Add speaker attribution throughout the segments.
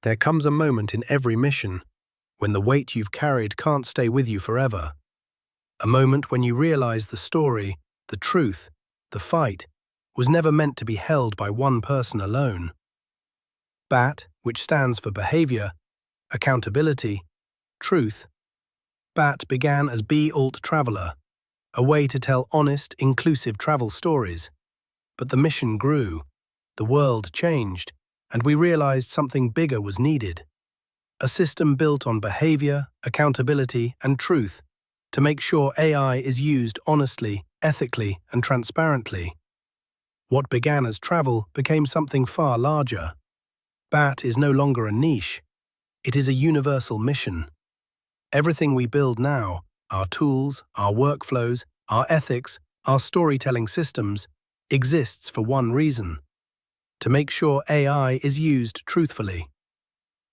Speaker 1: There comes a moment in every mission when the weight you've carried can't stay with you forever. A moment when you realize the story, the truth, the fight, was never meant to be held by one person alone. BAT, which stands for Behavior, Accountability, Truth. BAT began as Be Alt Traveler, a way to tell honest, inclusive travel stories. But the mission grew, the world changed, and we realized something bigger was needed. A system built on behavior, accountability, and truth to make sure AI is used honestly, ethically, and transparently. What began as travel became something far larger. BAT is no longer a niche. It is a universal mission. Everything we build now, our tools, our workflows, our ethics, our storytelling systems, exists for one reason: to make sure AI is used truthfully.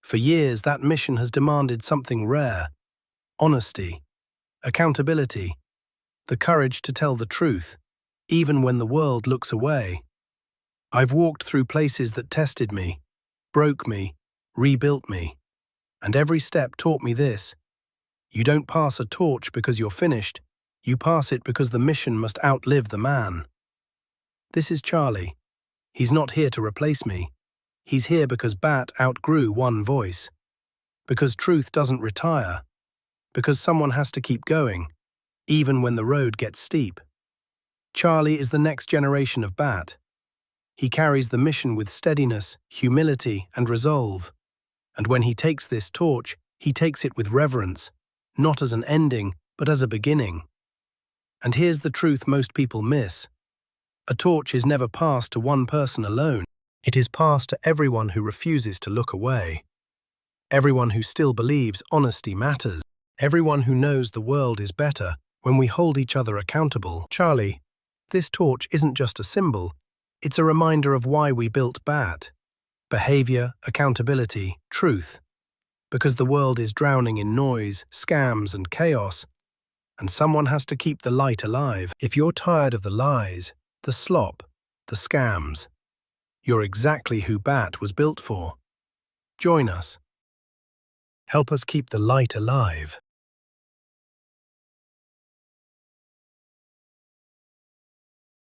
Speaker 1: For years, that mission has demanded something rare: honesty, accountability, the courage to tell the truth, even when the world looks away. I've walked through places that tested me, broke me, rebuilt me, and every step taught me this: you don't pass a torch because you're finished, you pass it because the mission must outlive the man. This is Charlie. He's not here to replace me. He's here because BAT outgrew one voice. Because truth doesn't retire. Because someone has to keep going, even when the road gets steep. Charlie is the next generation of BAT. He carries the mission with steadiness, humility, and resolve. And when he takes this torch, he takes it with reverence, not as an ending, but as a beginning. And here's the truth most people miss. A torch is never passed to one person alone. It is passed to everyone who refuses to look away. Everyone who still believes honesty matters. Everyone who knows the world is better when we hold each other accountable. Charlie, this torch isn't just a symbol. It's a reminder of why we built BAT. Behavior, accountability, truth. Because the world is drowning in noise, scams, and chaos, and someone has to keep the light alive. If you're tired of the lies, the slop, the scams, you're exactly who BAT was built for. Join us. Help us keep the light alive.